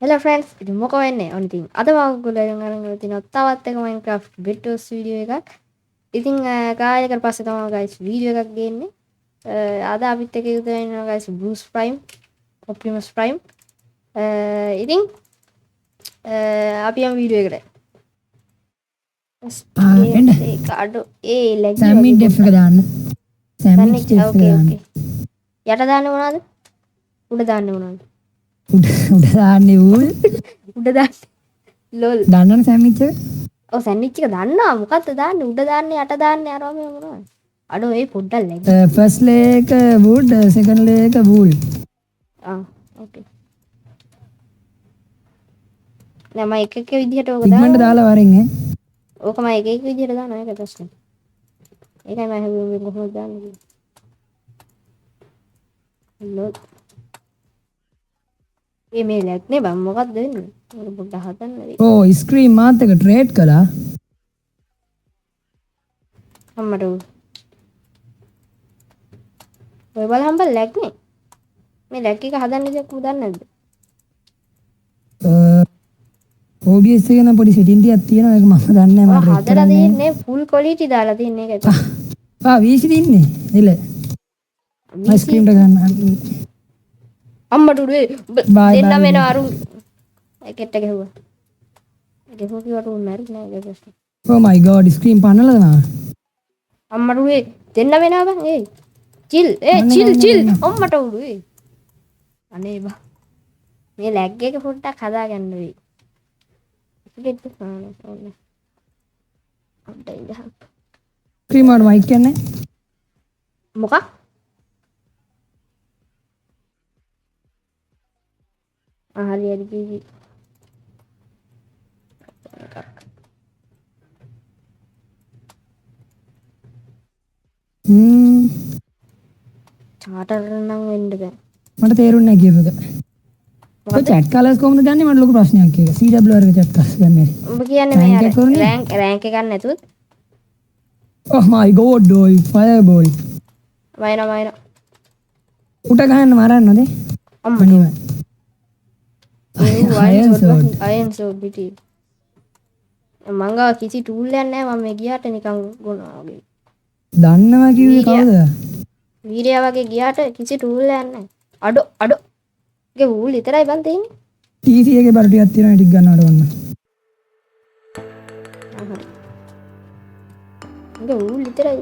Hello friends, ඉතින් මොකෝ වෙන්නේ? ඔන්න ඉතින් අද මම ඔයගොල්ලෝ අරගෙන තිනවා තවත් එක Minecraft Bedwars වීඩියෝ එකක්. ඉතින් කාලයකට පස්සේ තමයි guys වීඩියෝ එකක් ගේන්නේ. අද අපිත් එක්ක යුද වෙනවා guys Bruce Prime, Optimus Prime. ඉතින් අපි යමු වීඩියෝ එකට. එන්න ඒක අඩෝ ලැගි සැමි ඩෙෆ් එක දාන්න සැමි ඩෙෆ් එක ඕකේ දාන්න ඕකේ. යට දාන්නේ මොනවද? උඩ දාන්නේ මොනවද? උඩ දාන්නේ ඌල් උඩ දාන්නේ ලොල්. දන්නවනේ සැමිච් එක ඔව් සැන්ඩ්විච් එක දන්නවා. මොකද්ද දාන්නේ? උඩ දාන්නේ යට දාන්නේ අරවා මේ මොනවද? අඩෝ ඒ පොඩ්ඩක් ලැගි. ෆස්ට් ලේ එක වුඩ් සෙකන්ඩ් ලේ එක වූල් ඕකේ. නෑ මම එක එක විදිහට ඕක ඉක්මනට දානවා. දාලා වරින් ඕක මම එක එක විදිහට දානවා. ඒක ප්‍රශ්නේ. ඒකයි මම හැදුවේ කොහොමද දාන්නේ කියලා. ලොල්. මේ ලැග් නේ බං මොකක්ද වෙන්නේ? ඒක පොඩ්ඩක් හදන්න වෙයි. ඕ ස්ක්‍රීන් මාත් එක ට්‍රේඩ් කළා අම්මට ඔය බලහම් බල ලැග් නේ. මේ ලැග් එක හදන්න විදියක් උදන්නේ නැද්ද? OBS එක නම් පොඩි සෙටින් ටිකක් තියෙනවා ඒක මම දන්නේ නැහැ මම හදලා තියෙන්නේ full quality දාලා තියෙන්නේ ඒකයි. VC තින්නේ එල මම ස්ක්‍රීන් එක ගන්න අම්මට උඩේ Bye දෙන්න bye. වෙනවා අරු එකෙට්ට ගැහුවා. ගැහුවා කිව්වට උන්නේ නැහැ ඒක ප්‍රශ්නේ. oh my god ස්ක්‍රීන් පන්නලද නා අම්මට උඩේ දෙන්න වෙනවා බං ඒ චිල් චිල් අම්මට උඩේ අනේ බං මේ ලැග් එක පොඩ්ඩක් හදාගන්න වෙයි. ඉතින් ඕනේ. අප්ඩේට් ඉඳහක්. ස්ක්‍රීන් වල මයික් කියන්නේ මොකක්? හරි හරි කීවි. චාටර් නම් වෙන්න බෑ. මට තේරුන්නේ නැහැ කියපු එක ඔය chat colors කොහොමද ගන්නෙ මට ලොකු ප්‍රශ්නයක් ඒක CWR එක chat colors ගන්නේ උඹ කියන්නේ මේ Rank එක කරන්නේ? රෑන්ක් එක ගන්න නැතුත් oh my god boy fireball වයින්නවා. උට ගහන්න මරන්නද අම්මනේ Iron sword. අයන් සෝඩ් පිටි මංගා කිසි ටූල් එකක් නැහැ. මම මේ ගියාට නිකන් ගොනවා වගේ. දන්නවා කිව්වේ කවුද වීරයා වගේ ගියාට කිසි ටූල් එකක් නැහැ. අඩෝ ඒක ඌල් විතරයි බන් තියෙන්නේ. TC එකේ බර ටිකක් තියෙනවා ටික ගන්නවට වන්න ඒක ඌල් විතරයි.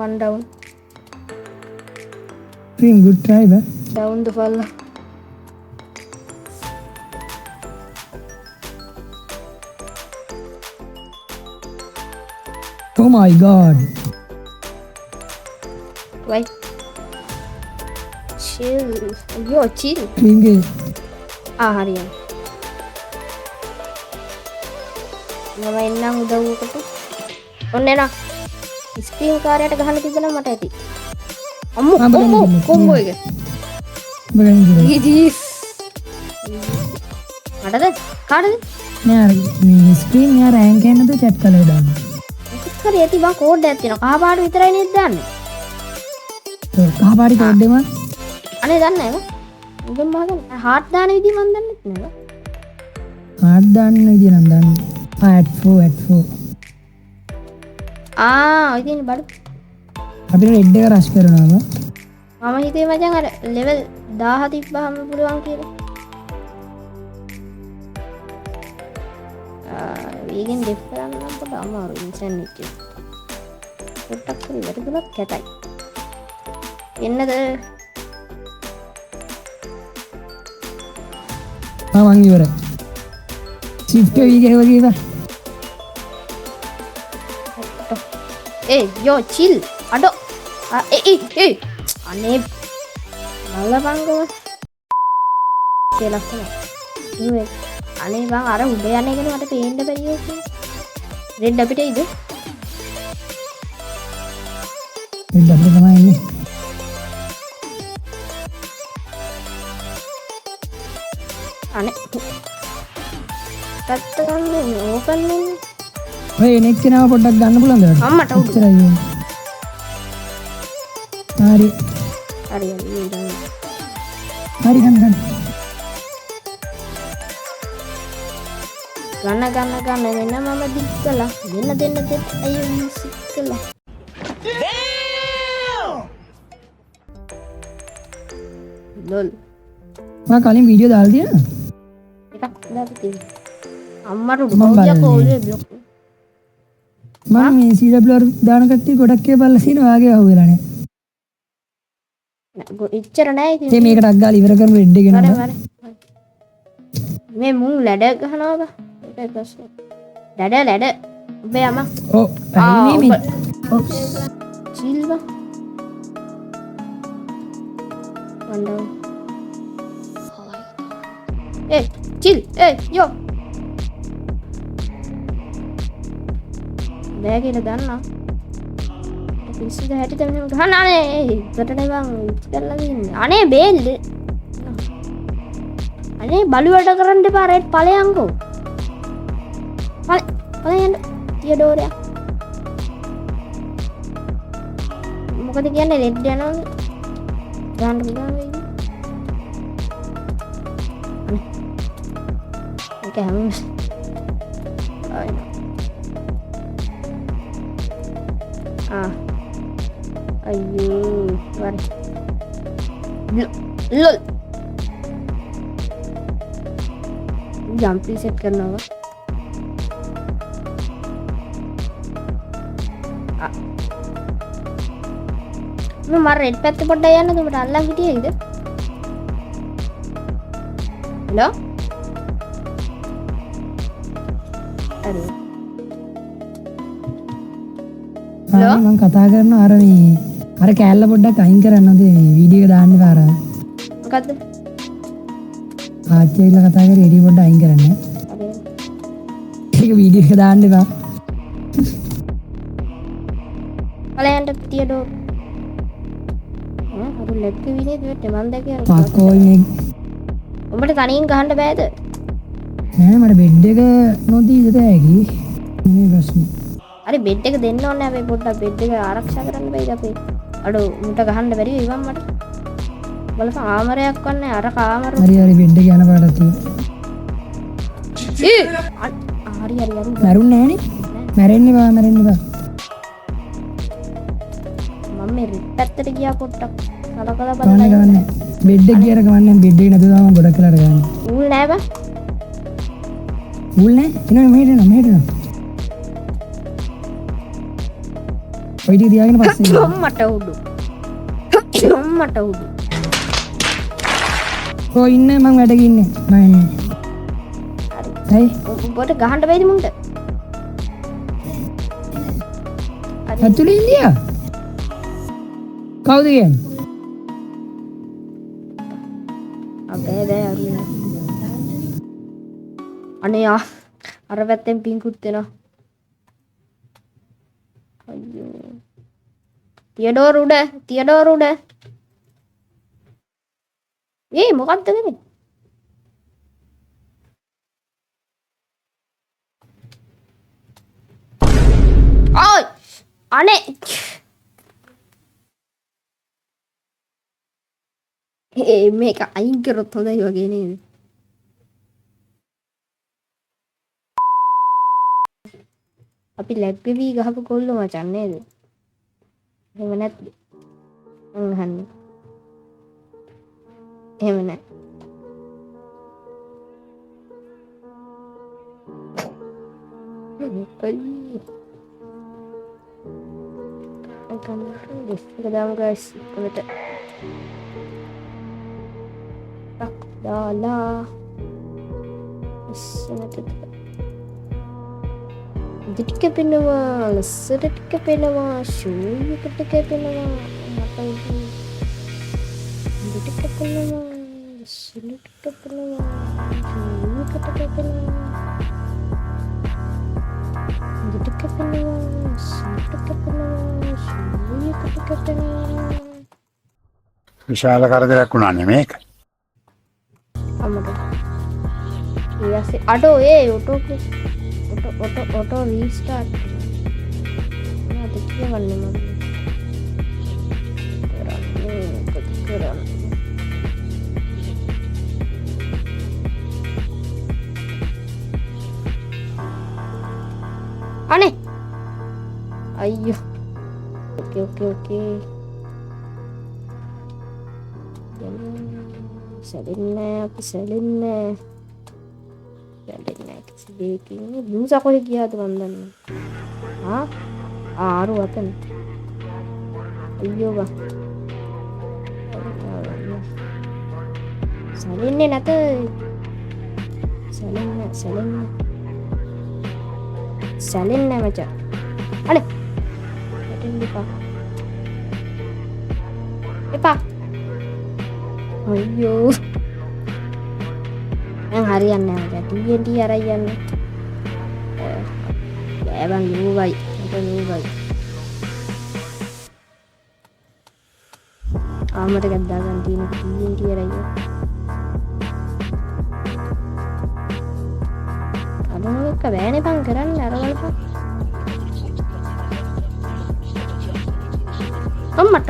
one down Dream good try bro down the fall. oh my god why chill chill Dream ගේ හරියයි. මම එන්නම් උදව්වකට. ඔන්න එනවා. ස්ක්‍රීන් කාර්යයට ගහන්න තිබුණා මට ඇති. අම්මෝ කොම්බෝ එක. බගන් ගිර ජීස්. මටද කාටද? නෑ අර මේ ස්ක්‍රීන් යා රෑන්ක් එක නේද chat color දාන්න හරි ඇති බං කෝඩ් එකක් තියෙනවා. කහ පාට විතරයි නේද දාන්නේ? ඔව් කහපාටි කෝඩ් එක මන් අනේ දන්නේ නැහැ. උඹම මහගන්න හાર્ට් දාන විදිහ මන් දන්නේ නැහැ. හાર્ට් දාන්න විදිය නම් දාන්න at4 ඔය තියෙන බඩු. අපිට රෙඩ් එක රෂ් කරනවා මම හිතුවේ මචං අර ලෙවල් 1000 තිබ්බහම පුළුවන් කියලා. වීගෙන් ඩෙෆ් කරන්න නම් පොඩ්ඩක් අමාරුයි ඉන්සන් එක. පොඩ්ඩක් හරි වැරදුනත් කැතයි. එන්නද? මං ඉවරයි shift වීගේ වගේ ඉවර යෝ චිල්. අඩෝ. අනේ නලබංගව. ඒ ලස්සන. අනේ බං අර උඩ යන එකනේ මට පේන්න බැරි ඒක. රෙඩ් අපිට ඉද? රෙඩ් අපිට තමයි ඉන්නේ අනේ පැත්ත ගන්න ඕපන් වෙන්නේ ඔය එනෙක් කෙනාව පොඩ්ඩක් ගන්න පුළුවන්ද? අම්මට උඩු. එච්චරයි. හරි. හරි හරි ගන්න. ගන්න මෙන්න මම දික් කළා. දෙන්න අයියෝ මියුසික් කළා. ලොල්. මම කලින් වීඩියෝ දාලා තියෙනවා. එකක් දාලා තියෙනවා. අම්මට උඩු කවුද කොල්ලේ බ්ලොක්. මම මේ CWR දාන කට්ටිය ගොඩක් ඒවා බලලා සිනා වාගේ අහුවෙලා නැහැ. ඉච්චර නෑ ඉතින්. මේ මේකට අග්ගාලා ඉවර කරමු රෙඩ් එක ගෙනවා. මේ මුන් ලැඩ ගහනවා බා. ඒක ප්‍රශ්න. ලැඩ. ඔබේ අම්මා. ඔව්. අයි මේ. ඔව්. චිල්වා. වන්දෝ. චිල්. යෝ. බෑග් එක දාන්න. පිස්සුද හැටි තමයි ගහන්න අනේ ඉතටනේ බං ඉස්සෙල්ලා ඉන්නේ. අනේ බේල්. අනේ බලු වැඩ කරන්න එපා රෙඩ් ඵලයන්කෝ. ඵලයන් තියඩෝරයා. මොකද කියන්නේ රෙඩ් යනවා. ගන්න පුළුවන් වෙයි. ඒක හැම අයියෝ වර ලොල් ජම්ප් රීසෙට් කරනවා මම රෙඩ් පැත්තේ පොඩ්ඩක් යන්න උඹට අල්ලන් හිටියේද හලෝ හරි මම කතා කරනවා අර මේ අර කෑල්ල පොඩ්ඩක් අයින් කරන්නද මේ වීඩියෝ එක දාන්න එපා අර මොකද්ද ආච්චිලා කතා කරේ එඩි පොඩ්ඩක් අයින් කරන්න ඒක වීඩියෝ එක දාන්න එපා බලයන්ට තියඩෝ අර ලෙග් විනේ දෙවට මන් දැකිය පක්කෝයි මේ උඹට තනියෙන් ගහන්න බෑද නෑ මට බෙඩ් එක නොදීද තෑගි මේ ප්‍රශ්නේ අර බෙඩ් එක දෙන්න ඕනේ අපි පොඩ්ඩක් බෙඩ් එක ආරක්ෂා කරන්න බෑද අපි අඩෝ මුට ගහන්න බැරි ඉවන් මට බලපන් ආමරයක් වන්නේ අර කාමර හරි බෙඩ් එක යන පාටක් තියෙනවා හරි මරුන්නේ නෑනේ මැරෙන්න බා මම මේ රිට් පැත්තට ගියා පොඩ්ඩක් කලකලා බලන්න ගන්න බෙඩ් එක ගියර ගමන්නේ බෙඩ් එක නැතුව තමයි ගොඩක් වෙලාට ගන්න ඌල් නෑ බා ඌල් නෑ එනවා මෙහෙට එනවා ඔය ටික තියාගෙන පස්සේ අම්මට උඩු ඔය ඉන්න මං වැඩක ඉන්නේ මම එන්නේ හරි උඹට ගහන්න බැයිද මුන්ට ඇතුලේ ඉන්දියා කවුද කියන්නේ බෑ අනේ අර පැත්තෙන් පිංකුත් වෙනවා අයියෝ තියඩෝර උඩ මොකක්ද කරන්නේ ඔය් අනේ මේක අයින් කරොත් හොඳයි වගේ නේද අපි ලැග් වෙවි ගහපු කොල්ලෝ මචන් නේද එහෙම නැත්ද මං අහන්නේ එහෙම නැහැ Kadang guys, kita tak dalah. Sebenarnya jadi kepenawa, sedet kepenawa, shoyu kepenawa, mata itu. Jadi kepenawa, sedet kepenawa, shoyu kepenawa. Jadi kepenawa, sedet kepenawa. විශාල කරදරයක් වුණානේ මේක. අම්මට. ඊයසේ අඩෝ ඒ ඔටෝ ඔටෝ රීස්ටාර්ට් මොනවද කියවන්නේ මම කරන්නේ අනේ අයියෝ ඕකේ සැලෙන්නේ අපි සැලෙන්නේ කිසි දෙයකින් බ්ලූසා කොහෙ ගියාද මන් දන්නේ ආරු අතන අයියෝ බා සැලෙන්නේ නැත සැලෙන්නේ මචං අනේ එපා අයියෝ දැන් හරියන්නේ නැහැ TNT අරයි යන්නේ බෑබන් ලූවයි ආමට ගද්දා ගන්න තියෙන TNT අරයි අදම එක බෑනේ බං කරන්න අර වලපන් අම්මට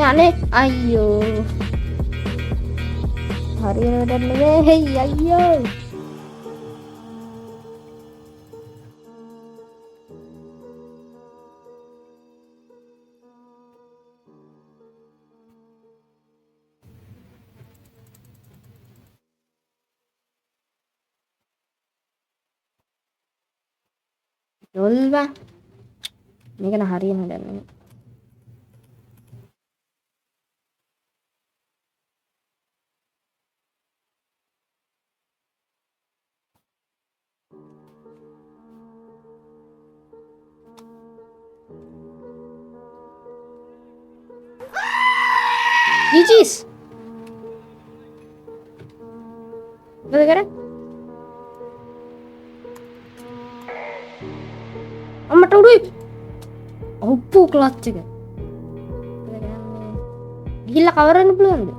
අනේ අයියෝ හරියට වැඩක් නෙමෙයි අයියෝ යොල්වා මේක න හරියන වැඩක් නෙමෙයි GG's මොකද කරන්නේ අම්මට උඩුයි ඔප්පු ක්ලච් එක ගිහිල්ලා කවරන්න පුළුවන්ද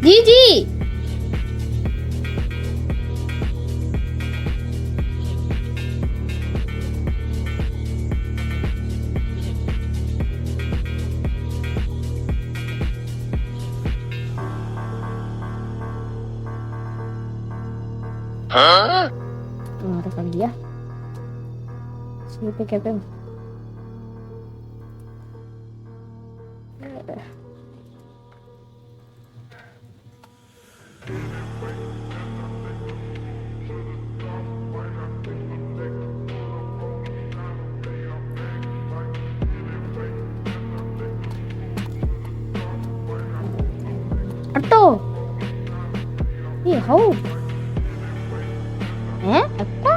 GG ada kali dia siapa kata Atau how apa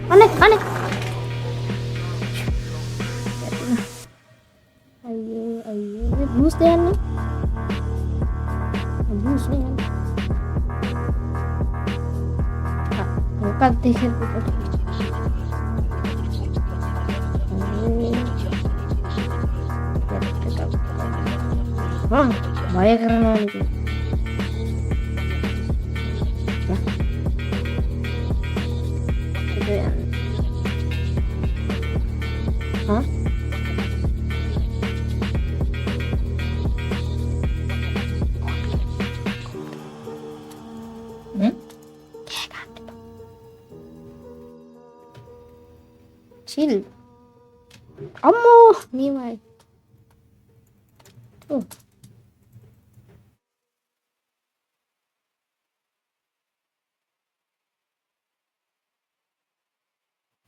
aneh ayo ini bus deh nih bus nih bukan tiket bahaya karena itu ya itu yang chill ammo nih mai tuh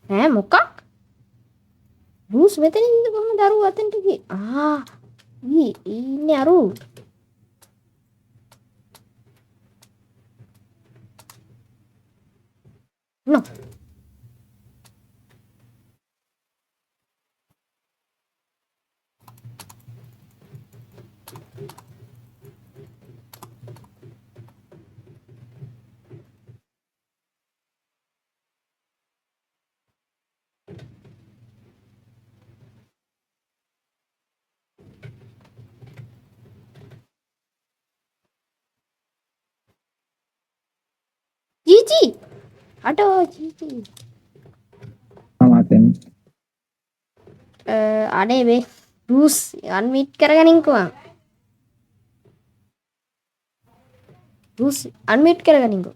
ඈ මොකක්? බෲස් මෙතන ඉඳ කොහමද අරු අතෙන්ට ගියේ? ඉන්නේ අරු. නෝ. ජීජි. අඩෝ ජීජි. අමාතෙන් අනේ මේ බෲස් අන්මියුට් කරගනින්කෝ. බෲස් අන්මියුට් කරගනින්කෝ.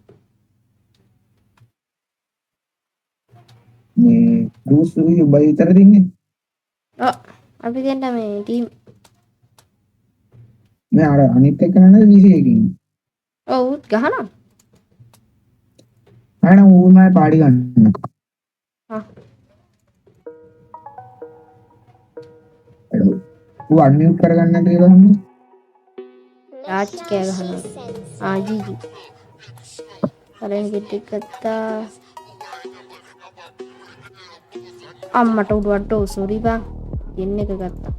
මේ බෲස් උයි උඹයි විතර දින්නේ අපි දෙන්න මේ ටීම් මේ අර අනිත් එක නේද VC එකකින් ඔව් ගහනවා. අනේ ඌ මම පාඩි ගන්න ඌ අන්මියුට් කරගන්න කියලා හම්බ රාජ් කෑ ගහනවා. ජීජි. කලින් ටික ගත්තා. අම්මට උඩට සෝරි බං. එන්න එක ගත්තා.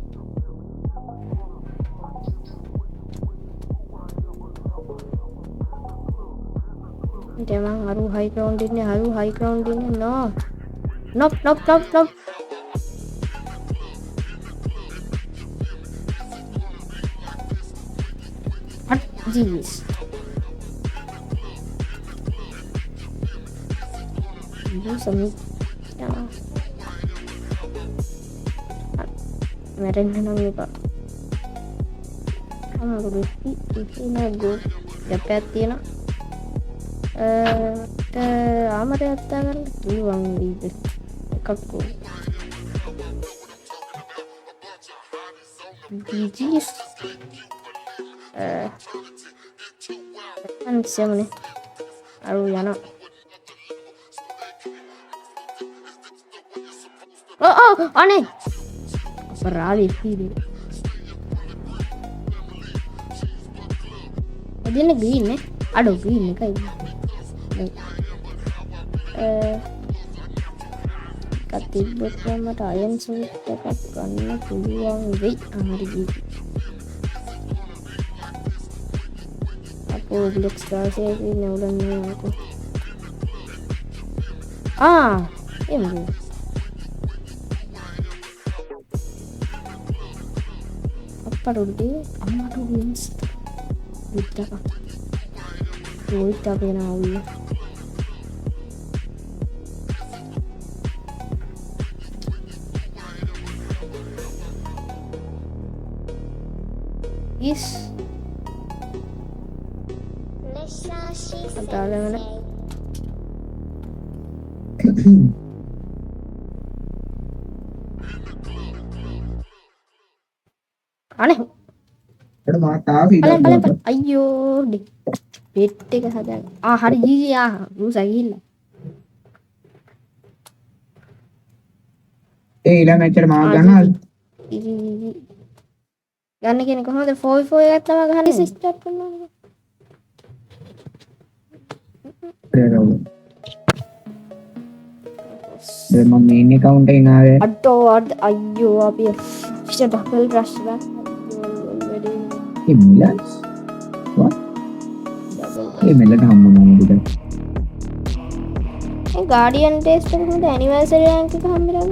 Demang haru high ground ini no nope jeez ini semi ya meren nang pak kamu ini nago dapat tiana ආමරය අත්තා ගන්න පුළුවන් වීද එකක් ඕන. DGs අන්සයමනේ අරු යනවා. අනේ අපරාධී පීරි එදින ග්‍රීන් අඩෝ ග්‍රීන් එකයි කතිබ්බත් මට අයන් සූට් එකක් ගන්න පුළුවන් වෙයි. හරි ගිහින් අපෝ බ්ලොක්ස් දාසේ ඉන්නේ උලන්නේ නේද? එමු අප්පරුඩේ අම්මට වින්ස් විතරක් ඔයිට අපේනාවුයි is ada mana aneh එතන මාතාව පලන් අයියෝ පෙට් එක හදන්න හරි ජීජි බෲස් ගිහිල්ලා ඒ ඊළඟ ඇත්තට මාව ගන්නවද ගන්න කියන්නේ කොහොමද 4v4 එකක් තමයි ගහන්නේ ස්ටාර්ට් කරනවා දැන් මම මේන් account එකෙන් ආවේ අඩෝ අයියෝ අපි ඩබල් රෂ් එක ඒ මිලස් what ඒ මිලට හම්බුනා නේද ඒ ගාඩියන් ටෙස්ට් එක උඩ ඇනිවර්සරි රෑන්ක් එක හම්බෙලා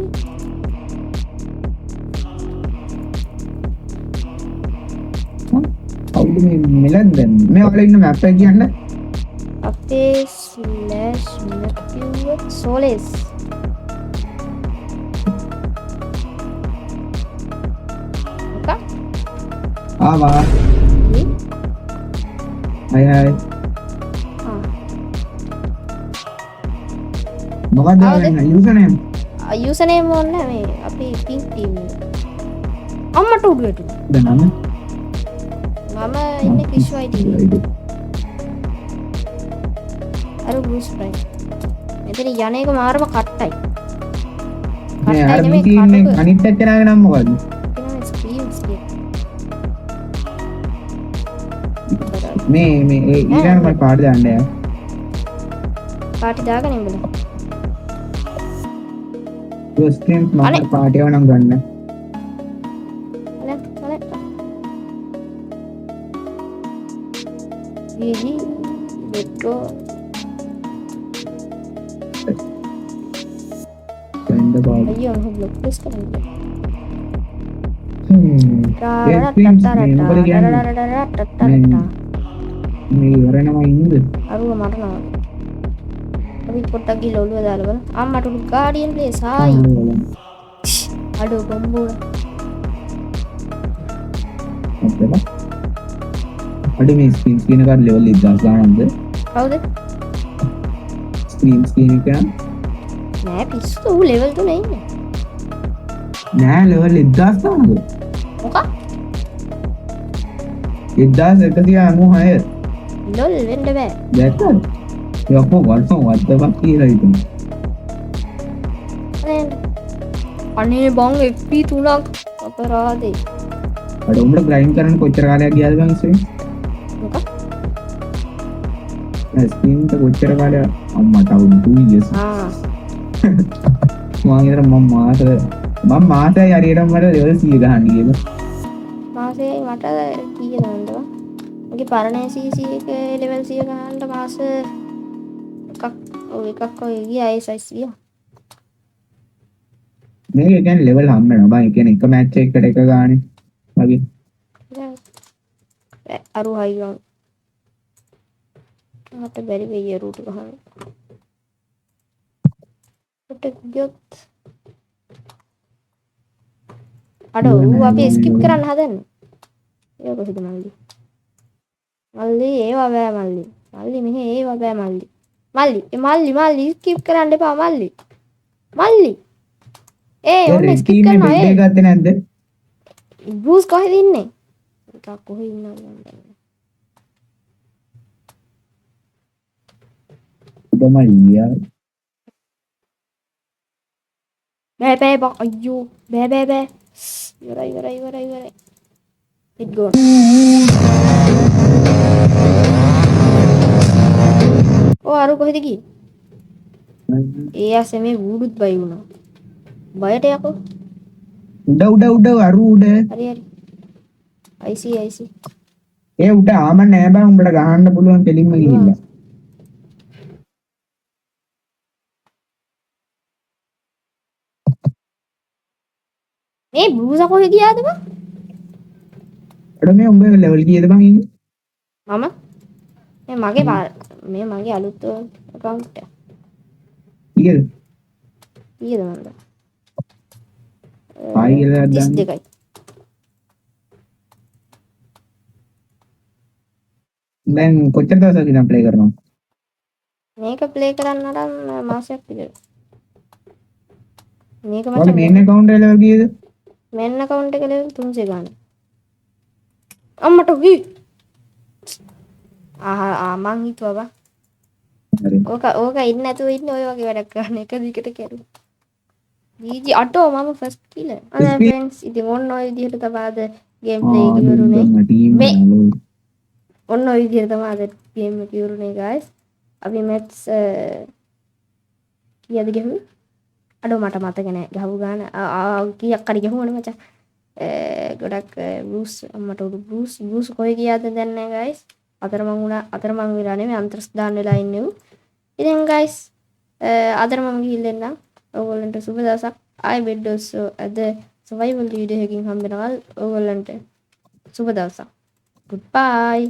කවුද මේ මිලන් දැන් මේ වල ඉන්න මැප් එක කියන්න අපේ ස්ලෑෂ් මැප් සෝලස් ආවා හයි මොකක්ද යුසර් නේම් ඕනේ මේ අපි පින්ක් ටීම් අම්මට උඩුවට දැන් නම මම ඉන්නේ කිෂ්වයි ටීම් අර බෲස් ප්‍රයිම් මෙතන යන්නේක මාරම කට්ටයි මේ කට්ටයි අර නෙමෙයි මිටි ඉන්නේ කටක අනිත් එක්කෙනාගේ නම මොකද්ද? කියන ස්ක්‍රීන්ස් කියන මේ ඊළඟ මට පාඩ දාන්න යා. පාටි දාගෙන ඉඹල ඒ ස්ක්‍රීන් මම අනේ. පාටියව නම් ගන්න. අනේ ජීජි let's ගන්න බෑ. අයියෝ මම බ්ලොක් ලිස් කරන්නේ ඒ ස්ක්‍රීන් මොකද කියන්නේ? මේ ඉවරනම ඉන්නද? අරුව මරනවා අපි පොට්ටක් ගිහලා ඔළුව දාලා බලන්න අම්මට උඩු ගාඩියන් ප්ලේ සායි අඩෝ බම්බෝල අඩේ මේ ස්ක්‍රීන් එක ලෙවල් 1000 ගන්නද? කවුද ස්ක්‍රීන් එක නෑ පිස්සු ඌ ලෙවල් 3 ඉන්නේ නෑ ලෙවල් 1000 ගන්නද? මොකක් 1196 ලොල් වෙන්න බෑ දැක්කද? යකෝ වත්තවක් කියලා හිතමු. අනේ බං FP 3ක් අපරාදේ අර උඹට ග්‍රයින්ඩ් කරන්න කොච්චර කාලයක් ගියාද බං ඉස්සෙන්? මොකක් ස්ක්‍රීන් එක කොච්චර කාලයක් අම්මට අවුරුදු 2 years. මම මාසයි හරියටම මට ලෙවල් 100 ගහන්න ගියද? මාසේ මට කීය දාන්නද මගේ පරණ CC එක ලෙවල් 100 ගහන්න මාස එකක් ඔය ගියා ඒ සයිස් ගියා මේක කියන්නේ ලෙවල් හම්බ වෙනවා බං. ඒ කියන්නේ එක මැච් එකකට එක ගානේ වගේ. අරු හයි ගන්න මට බැරි වෙයි රූට් ගහන්න කොට ගියොත් අඩෝ ඌ අපි ස්කිප් කරන්න හදන්නේ ඒක කොහෙද මල්ලි ඒවා බෑ මල්ලි මෙහෙ ඒවා බෑ මල්ලි ස්කිප් කරන්න එපා මල්ලි ඔන්න ස්කිප් කරනවා ඒ ගත්තේ නැද්ද? බ්‍රූස් කොහෙද ඉන්නේ එකක් කොහෙ ඉන්නවද තමයි යා. බෑ බා අයියෝ බෑ ඉවරයි it go ඕ අරු කොහෙද ගියේ ඒ ඇසේ මේ වුඩුත් බයි වුණා බයට යකෝ උඩ අරු උඩ. හරි I see ඒ උඩ ආම නෑ බං. උඹට ගහන්න පුළුවන් කෙලින්ම ගිහිල්ලා. මේ බ්‍රූස් කොහෙ ගියාද බං එඩ මේ උඹ ලෙවල් කීයද බං ඉන්නේ? මම මේ මගේ අලුත් account එක කීයද? කීයද මන්ද ආයි කියලා දාන්න. 32යි දැන් කොච්චර දවසක් ඉඳන් ප්ලේ කරනවා? මේක ප්ලේ කරන්න නම් මාසයක් විතර මේක ඔයාගේ මචං මේන් account එක ලෙවල් කීයද? මෙන්න account එක ලෙවල් 300 ගන්න අම්මට වී මං හිතුවා හරි. ඕක ඉන්න නැතුව ඉන්නේ ඔය වගේ වැඩක් කරන එක දිගට කරුවා ජීජි අටෝ මම ෆස්ට් කිලර් අද ෆ්‍රෙන්ඩ්ස් ඉතින් ඔන්න ඔය විදිහට තමයි අද ගේම් ප්ලේ එක ඉවරුනේ මේ ඔන්න ඔය විදිහට තමයි අද ගේම් එක ඉවරුනේ guys අපි මැච්ස් කීයද ගහුවේ අඩෝ මට මතක නෑ ගහපු ගාන කීයක් හරි ගහුවනේ මචං ගොඩක් බ්‍රූස් අම්මට උඩු බ්‍රූස් කොහෙ ගියාද දැන් නෑ guys අතරමං වෙලා නෙමෙයි අන්තරස් දාන්න වෙලා ඉන්නේ ඌ ඉතින් guys අතරමං ගිහින් එන්නම් ඕගොල්ලන්ට සුබ දවසක් ආයි බෙඩ්ඩෝස් අද සර්වයිවල් වීඩියෝ එකකින් හම්බ වෙනවා ඕගොල්ලන්ට සුබ දවසක් goodbye